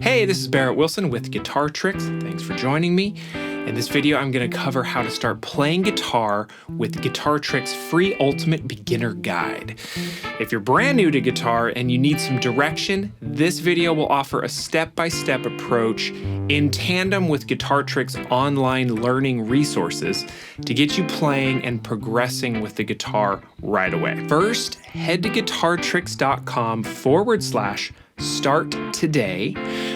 Hey, this is Barrett Wilson with Guitar Tricks. Thanks for joining me. In this video, I'm going to cover how to start playing guitar with Guitar Tricks' free Ultimate Beginner Guide. If you're brand new to guitar and you need some direction, this video will offer a step-by-step approach in tandem with Guitar Tricks' online learning resources to get you playing and progressing with the guitar right away. First, head to guitartricks.com/start today,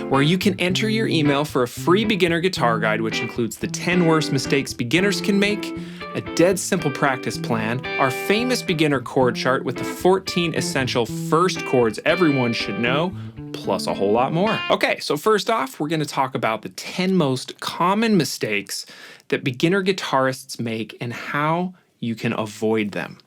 where you can enter your email for a free beginner guitar guide, which includes the 10 worst mistakes beginners can make, a dead simple practice plan, our famous beginner chord chart with the 14 essential first chords everyone should know, plus a whole lot more. Okay, so first off, we're going to talk about the 10 most common mistakes that beginner guitarists make and how you can avoid them.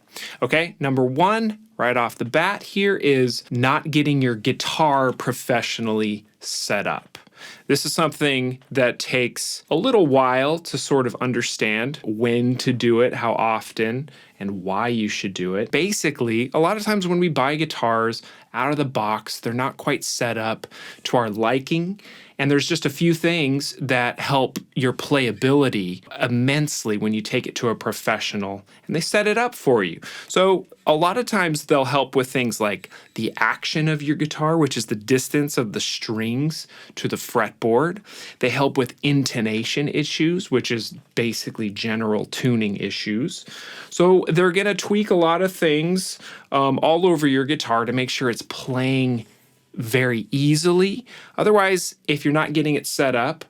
Okay, number one, right off the bat here, is not getting your guitar professionally set up. This is something that takes a little while to sort of understand when to do it, how often, and why you should do it. Basically, a lot of times when we buy guitars out of the box, they're not quite set up to our liking. And there's just a few things that help your playability immensely when you take it to a professional and they set it up for you. So a lot of times they'll help with things like the action of your guitar, which is the distance of the strings to the fretboard. They help with intonation issues, which is basically general tuning issues. So they're going to tweak a lot of things all over your guitar to make sure it's playing very easily. Otherwise, if you're not getting it set up,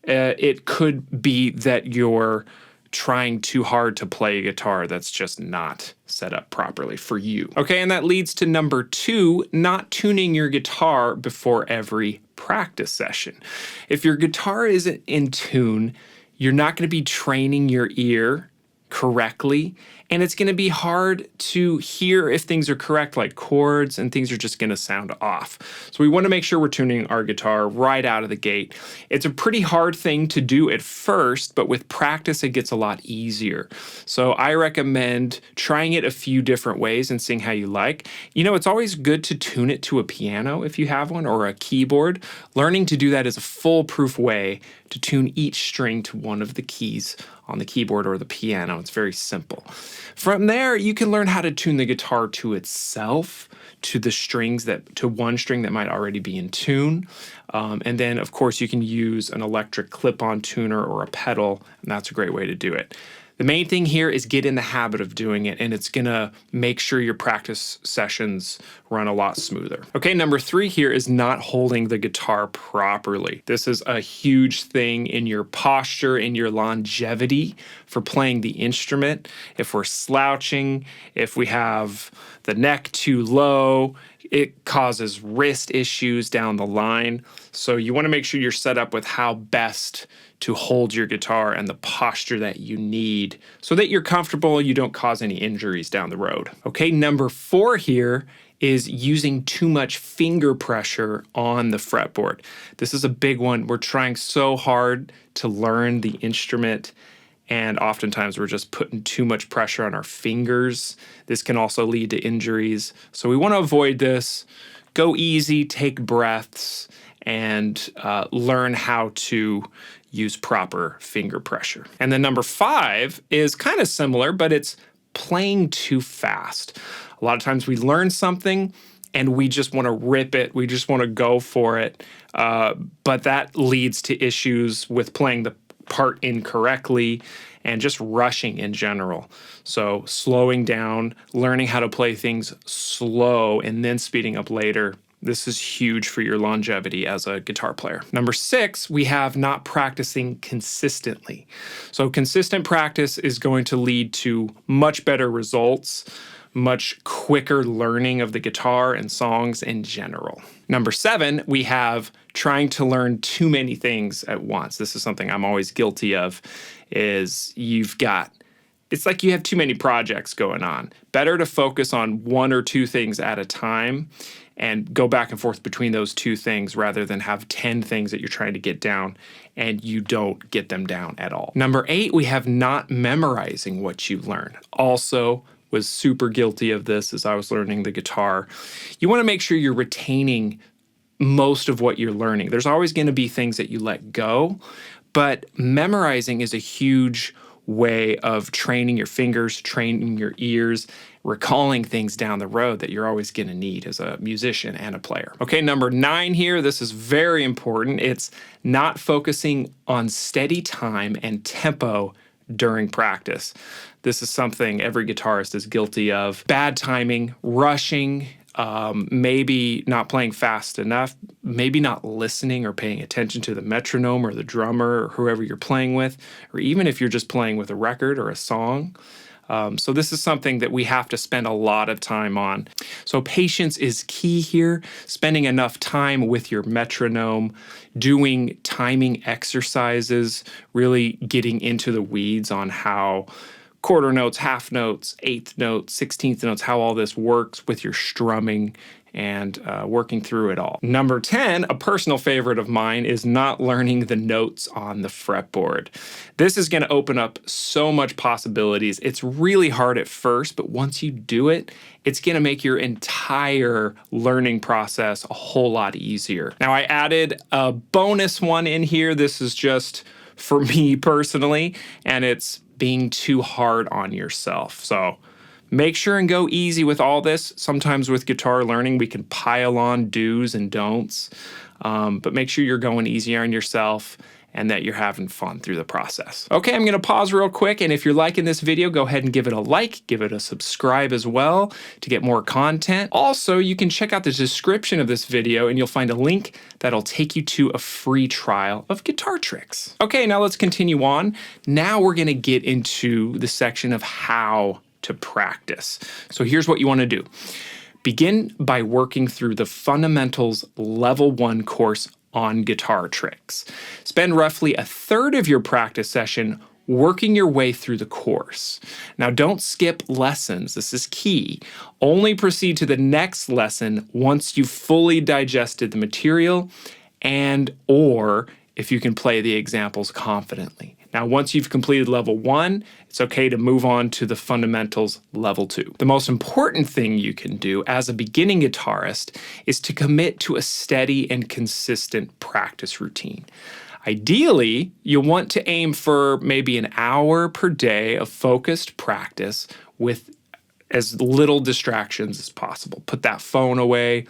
it could be that you're trying too hard to play a guitar that's just not set up properly for you. Okay, and that leads to number two, not tuning your guitar before every practice session. If your guitar isn't in tune, you're not going to be training your ear correctly, and it's going to be hard to hear if things are correct, like chords, and things are just going to sound off. So we want to make sure we're tuning our guitar right out of the gate. It's a pretty hard thing to do at first, but with practice it gets a lot easier. So I recommend trying it a few different ways and seeing how you like. You know, it's always good to tune it to a piano if you have one, or a keyboard. Learning to do that is a foolproof way to tune each string to one of the keys on the keyboard or the piano. It's very simple. From there, you can learn how to tune the guitar to itself, to the strings to one string that might already be in tune. And then, of course, you can use an electric clip-on tuner or a pedal, and that's a great way to do it. The main thing here is get in the habit of doing it, and it's gonna make sure your practice sessions run a lot smoother. Okay, number three here is not holding the guitar properly. This is a huge thing in your posture, in your longevity for playing the instrument. If we're slouching, if we have the neck too low, it causes wrist issues down the line. So you want to make sure you're set up with how best to hold your guitar and the posture that you need so that you're comfortable, you don't cause any injuries down the road. Okay, number four here is using too much finger pressure on the fretboard. This is a big one. We're trying so hard to learn the instrument, and oftentimes we're just putting too much pressure on our fingers. This can also lead to injuries. So we want to avoid this. Go easy, take breaths, and learn how to use proper finger pressure. And then number five is kind of similar, but it's playing too fast. A lot of times we learn something and we just want to rip it. We just want to go for it. But that leads to issues with playing the part incorrectly and just rushing in general. So slowing down, learning how to play things slow, and then speeding up later. This is huge for your longevity as a guitar player. Number six, we have not practicing consistently. So consistent practice is going to lead to much better results, much quicker learning of the guitar and songs in general. Number seven, we have trying to learn too many things at once. This is something I'm always guilty of, is it's like you have too many projects going on. Better to focus on one or two things at a time and go back and forth between those two things rather than have 10 things that you're trying to get down and you don't get them down at all. Number eight, we have not memorizing what you learn. Also, was super guilty of this as I was learning the guitar. You want to make sure you're retaining most of what you're learning. There's always going to be things that you let go, but memorizing is a huge way of training your fingers, training your ears, recalling things down the road that you're always going to need as a musician and a player. Okay, number 9 here, this is very important. It's not focusing on steady time and tempo during practice. This is something every guitarist is guilty of. Bad timing, rushing, maybe not playing fast enough, maybe not listening or paying attention to the metronome or the drummer or whoever you're playing with, or even if you're just playing with a record or a song. So this is something that we have to spend a lot of time on. So patience is key here, spending enough time with your metronome, doing timing exercises, really getting into the weeds on how quarter notes, half notes, eighth notes, 16th notes, how all this works with your strumming and working through it all. Number 10, a personal favorite of mine, is not learning the notes on the fretboard. This is going to open up so much possibilities. It's really hard at first, but once you do it, it's going to make your entire learning process a whole lot easier. Now, I added a bonus one in here. This is just for me personally, and it's being too hard on yourself. So make sure and go easy with all this. Sometimes with guitar learning, we can pile on do's and don'ts, but make sure you're going easy on yourself and that you're having fun through the process. Okay, I'm going to pause real quick, and if you're liking this video, go ahead and give it a like, give it a subscribe as well to get more content. Also, you can check out the description of this video and you'll find a link that'll take you to a free trial of Guitar Tricks. Okay, now let's continue on. Now we're going to get into the section of how to practice. So here's what you want to do. Begin by working through the Fundamentals Level 1 course on Guitar Tricks. Spend roughly a third of your practice session working your way through the course. Now, don't skip lessons. This is key. Only proceed to the next lesson once you've fully digested the material or if you can play the examples confidently. Now, once you've completed level 1, it's okay to move on to the fundamentals level 2. The most important thing you can do as a beginning guitarist is to commit to a steady and consistent practice routine. Ideally, you want to aim for maybe an hour per day of focused practice with as little distractions as possible. Put that phone away,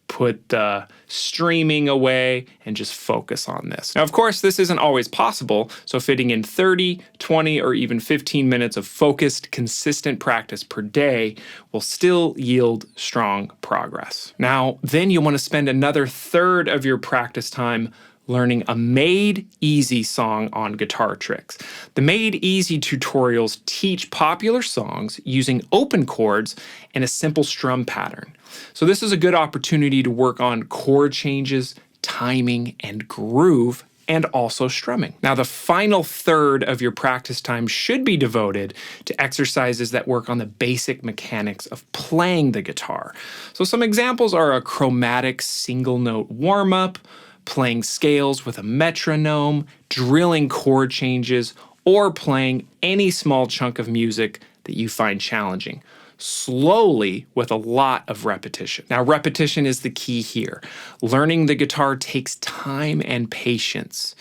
put the streaming away, and just focus on this. Now, of course, this isn't always possible, so fitting in 30, 20, or even 15 minutes of focused, consistent practice per day will still yield strong progress. Now, then you want to spend another third of your practice time learning a Made Easy song on Guitar Tricks. The Made Easy tutorials teach popular songs using open chords and a simple strum pattern. So this is a good opportunity to work on chord changes, timing, and groove, and also strumming. Now, the final third of your practice time should be devoted to exercises that work on the basic mechanics of playing the guitar. So some examples are a chromatic single note warm-up, playing scales with a metronome, drilling chord changes, or playing any small chunk of music that you find challenging, slowly with a lot of repetition. Now, repetition is the key here. Learning the guitar takes time and patience.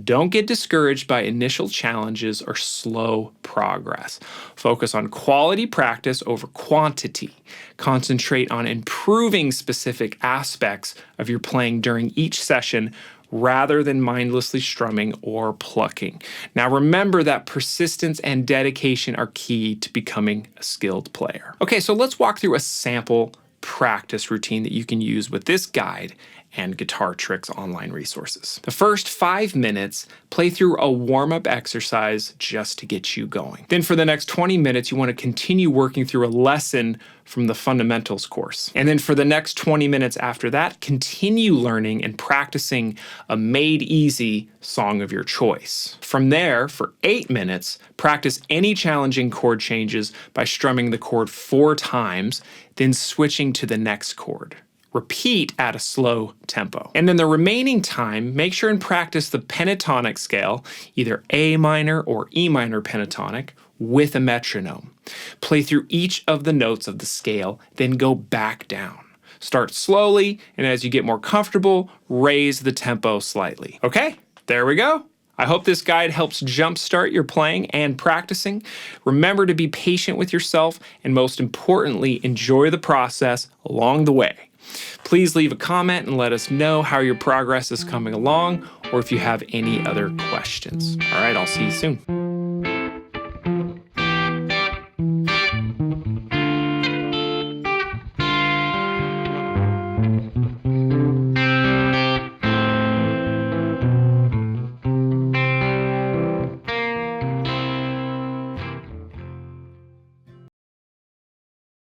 Don't get discouraged by initial challenges or slow progress. Focus on quality practice over quantity. Concentrate on improving specific aspects of your playing during each session rather than mindlessly strumming or plucking. Now, remember that persistence and dedication are key to becoming a skilled player. Okay, so let's walk through a sample practice routine that you can use with this guide and Guitar Tricks online resources. The first 5 minutes, play through a warm-up exercise just to get you going. Then for the next 20 minutes, you want to continue working through a lesson from the fundamentals course. And then for the next 20 minutes after that, continue learning and practicing a Made Easy song of your choice. From there, for 8 minutes, practice any challenging chord changes by strumming the chord 4 times, then switching to the next chord. Repeat at a slow tempo. And then the remaining time, make sure and practice the pentatonic scale, either A minor or E minor pentatonic, with a metronome. Play through each of the notes of the scale, then go back down. Start slowly, and as you get more comfortable, raise the tempo slightly. Okay, there we go. I hope this guide helps jumpstart your playing and practicing. Remember to be patient with yourself, and most importantly, enjoy the process along the way. Please leave a comment and let us know how your progress is coming along, or if you have any other questions. All right, I'll see you soon.